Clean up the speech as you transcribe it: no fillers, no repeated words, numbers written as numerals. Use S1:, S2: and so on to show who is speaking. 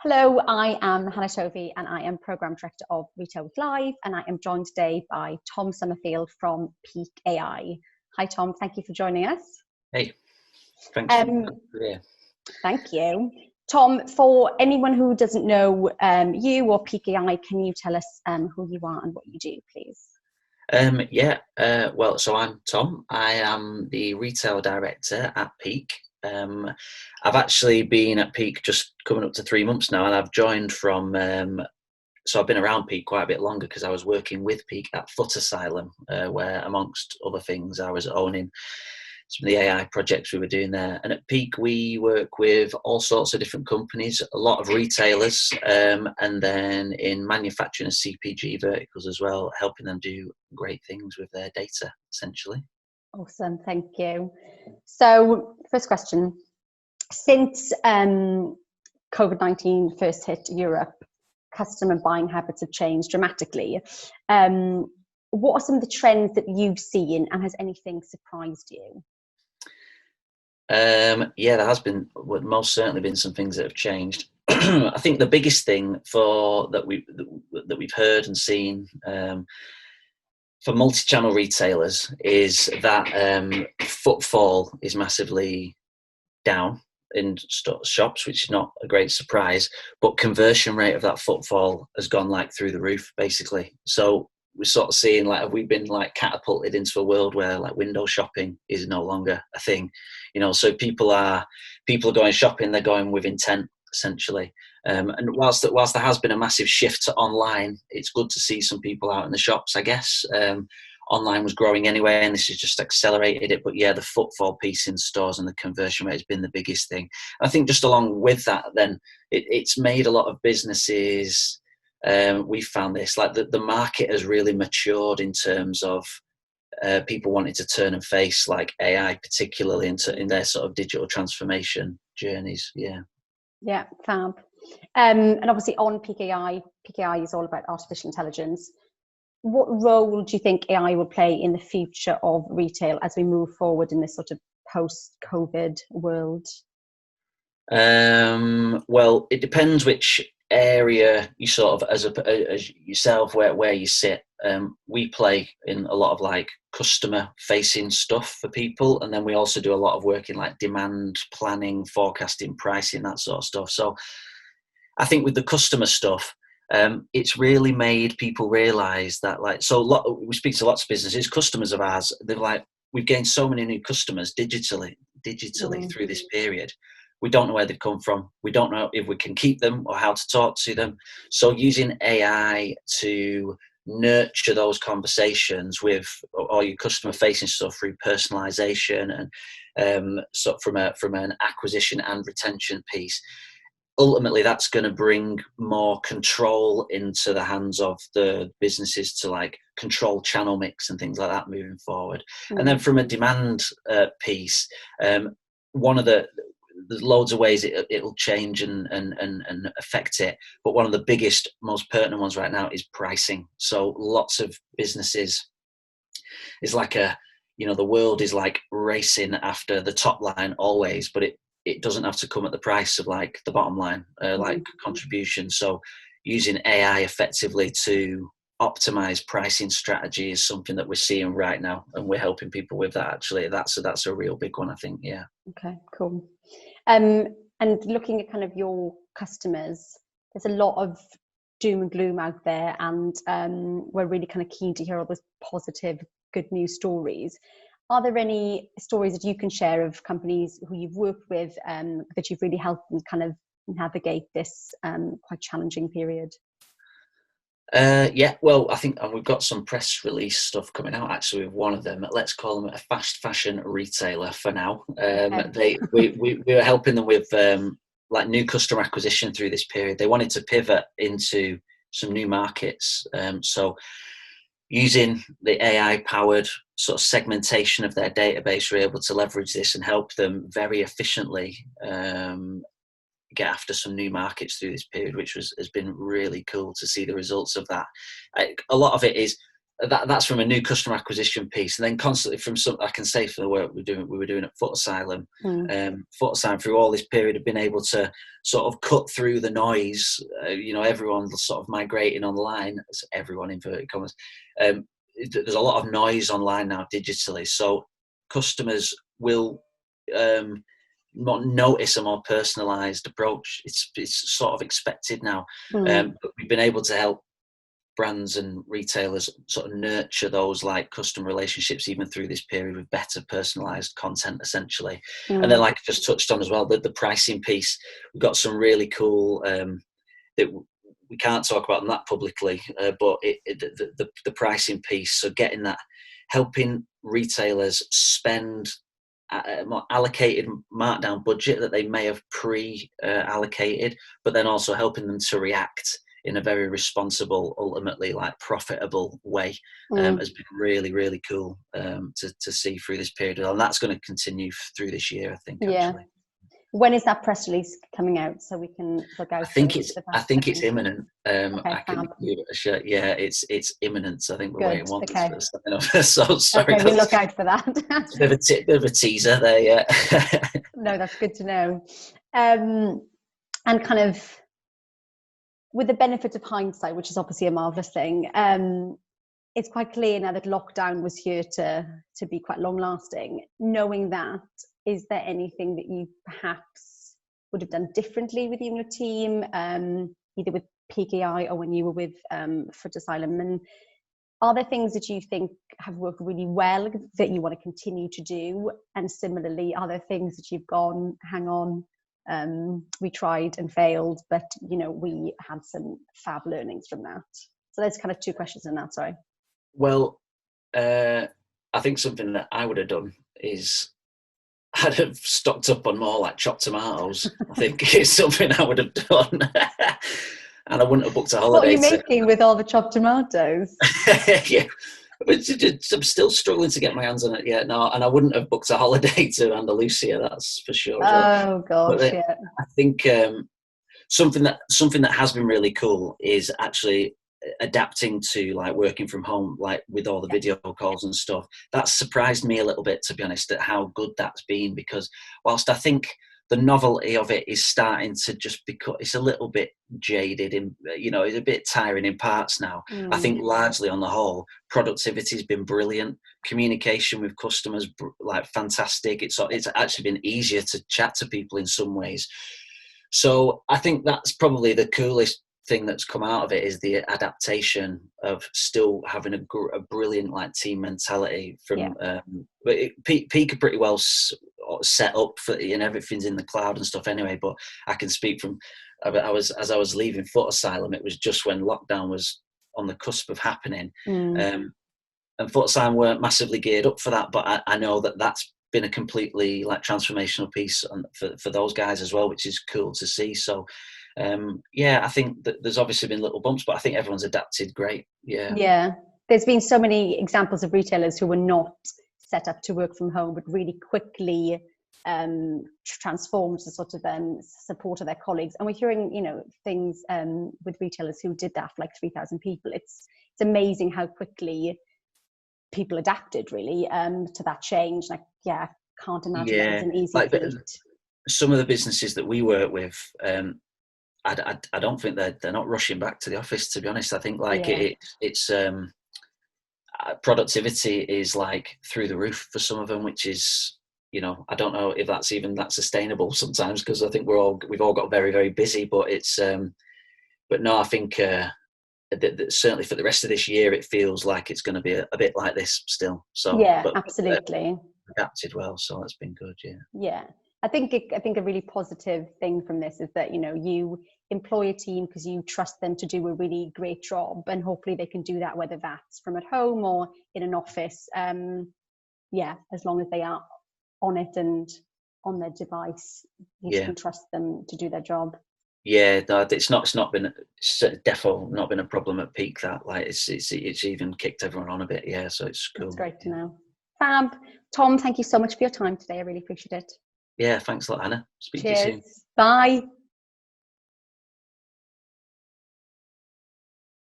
S1: Hello, I am Hannah Tovey and I am Programme Director of Retail with Live, and I am joined today by Tom Summerfield from Peak.ai. Hi Tom, thank you for joining us.
S2: Hey, thanks for being here.
S1: Thank you. Tom, for anyone who doesn't know you or Peak.ai, can you tell us who you are and what you do, please?
S2: So I'm Tom. I am the Retail Director at Peak. I've actually been at Peak just coming up to 3 months now, and I've joined from, so I've been around Peak quite a bit longer because I was working with Peak at Foot Asylum, where amongst other things I was owning some of the AI projects we were doing there. And at Peak we work with all sorts of different companies, a lot of retailers, and then in manufacturing and CPG verticals as well, helping them do great things with their data, essentially.
S1: Awesome, thank you. So first question, since COVID-19 first hit Europe, customer buying habits have changed dramatically. What are some of the trends that you've seen, and has anything surprised you?
S2: There has been, most certainly been some things that have changed. I think the biggest thing that we've heard and seen for multi-channel retailers is that footfall is massively down in shops, which is not a great surprise, but conversion rate of that footfall has gone like through the roof, basically. So we're sort of seeing, like, have we been like catapulted into a world where like window shopping is no longer a thing, so people are going shopping, they're going with intent, essentially. And whilst there has been a massive shift to online, it's good to see some people out in the shops, I guess. Online was growing anyway, and this has just accelerated it. But yeah, the footfall piece in stores and the conversion rate has been the biggest thing. I think just along with that, then it's made a lot of businesses. We found this, like the market has really matured in terms of people wanting to turn and face like AI, particularly in their sort of digital transformation journeys.
S1: Yeah, fab. And obviously on Peak.ai is all about artificial intelligence. What role do you think AI will play in the future of retail as we move forward in this sort of post-COVID world?
S2: Well, it depends which area you sort of, as yourself, where you sit. We play in a lot of like customer facing stuff for people, and then we also do a lot of work in like demand planning, forecasting, pricing, that sort of stuff. So I think with the customer stuff, it's really made people realize that, like, we speak to lots of businesses, customers of ours, they're like, we've gained so many new customers digitally through this period. We don't know where they've come from. We don't know if we can keep them or how to talk to them. So using AI to nurture those conversations with all your customer facing stuff through personalization and so from an acquisition and retention piece, ultimately that's going to bring more control into the hands of the businesses to like control channel mix and things like that moving forward. And then from a demand piece, there's loads of ways it'll change and affect it, but one of the biggest, most pertinent ones right now is pricing. So lots of businesses is like the world is like racing after the top line always, but it doesn't have to come at the price of like the bottom line, like contribution. So using AI effectively to optimize pricing strategy is something that we're seeing right now, and we're helping people with that. Actually, that's a real big one, I think. Yeah.
S1: Okay, cool. And looking at kind of your customers, there's a lot of doom and gloom out there, and we're really kind of keen to hear all those positive, good news stories. Are there any stories that you can share of companies who you've worked with that you've really helped them kind of navigate this quite challenging period?
S2: Well, I think we've got some press release stuff coming out actually with one of them. Let's call them a fast fashion retailer for now. We were helping them with like new customer acquisition through this period. They wanted to pivot into some new markets. So using the AI powered sort of segmentation of their database, we're able to leverage this and help them very efficiently get after some new markets through this period, which has been really cool to see the results of that. A lot of it is that's from a new customer acquisition piece, and then constantly from some, I can say for the work we were doing at Foot Asylum. Foot Asylum through all this period have been able to sort of cut through the noise. Everyone's sort of migrating online. It's everyone inverted commas. There's a lot of noise online now digitally, so customers will notice a more personalised approach. It's sort of expected now. But we've been able to help brands and retailers sort of nurture those like customer relationships even through this period with better personalized content essentially. And then, like I just touched on as well, the pricing piece, we've got some really cool that we can't talk about that publicly, but the pricing piece, so getting that, helping retailers spend more allocated markdown budget that they may have allocated, but then also helping them to react in a very responsible, ultimately like profitable way, has been really, really cool to see through this period. And that's going to continue through this year, I think. Yeah. Actually.
S1: When is that press release coming out so we can look out?
S2: I think it's imminent. It's imminent. I think we're waiting one for something. So sorry.
S1: Okay, we'll look out for that.
S2: bit of a teaser there, yeah.
S1: No, that's good to know. And kind of, with the benefit of hindsight, which is obviously a marvellous thing, it's quite clear now that lockdown was here to be quite long lasting. Knowing that, is there anything that you perhaps would have done differently with you and your team, either with Peak.ai or when you were with Foot Asylum? And are there things that you think have worked really well that you want to continue to do? And similarly, are there things that you've gone, hang on, we tried and failed, but we had some fab learnings from that? So there's kind of two questions in that. Sorry.
S2: Well, I think something that I would have done is I'd have stocked up on more like chopped tomatoes. I think it's something I would have done. And I wouldn't have booked a holiday.
S1: What are you making with all the chopped tomatoes?
S2: Yeah. I'm still struggling to get my hands on it yet. No, and I wouldn't have booked a holiday to Andalusia, that's for sure.
S1: Oh gosh,
S2: yeah. I think something that has been really cool is actually adapting to like working from home, like with all the video calls and stuff. That surprised me a little bit, to be honest, at how good that's been, because whilst I think the novelty of it is starting to just become, it's a little bit jaded in, it's a bit tiring in parts now. I think largely on the whole, productivity has been brilliant. Communication with customers, like fantastic. It's actually been easier to chat to people in some ways. So I think that's probably the coolest thing that's come out of it, is the adaptation of still having a brilliant like team mentality from but Peak are pretty well set up for, and everything's in the cloud and stuff anyway. But I can speak from, as I was leaving Foot Asylum, it was just when lockdown was on the cusp of happening, and Foot Asylum weren't massively geared up for that, but I know that that's been a completely like transformational piece for those guys as well, which is cool to see. So I think that there's obviously been little bumps, but I think everyone's adapted great. There's
S1: been so many examples of retailers who were not set up to work from home, but really quickly transformed to sort of support of their colleagues. And we're hearing things with retailers who did that for like 3,000 people. It's amazing how quickly people adapted really to that change. Like I can't imagine that was an easy feat.
S2: Some of the businesses that we work with, I don't think they're not rushing back to the office, to be honest. I think it's productivity is like through the roof for some of them, which is, I don't know if that's even that sustainable sometimes, because I think we've all got very, very busy, but it's but no, I think that certainly for the rest of this year it feels like it's going to be a bit like this still. So
S1: absolutely
S2: adapted well, so that's been good.
S1: I think a really positive thing from this is that you employ a team because you trust them to do a really great job, and hopefully they can do that whether that's from at home or in an office. As long as they are on it and on their device, you can trust them to do their job.
S2: It's definitely not been a problem at Peak. That like it's even kicked everyone on a bit. So it's cool.
S1: It's great to know. Fab. Tom, thank you so much for your time today. I really appreciate it.
S2: Yeah, thanks a lot, Anna. Speak to you soon.
S1: Bye.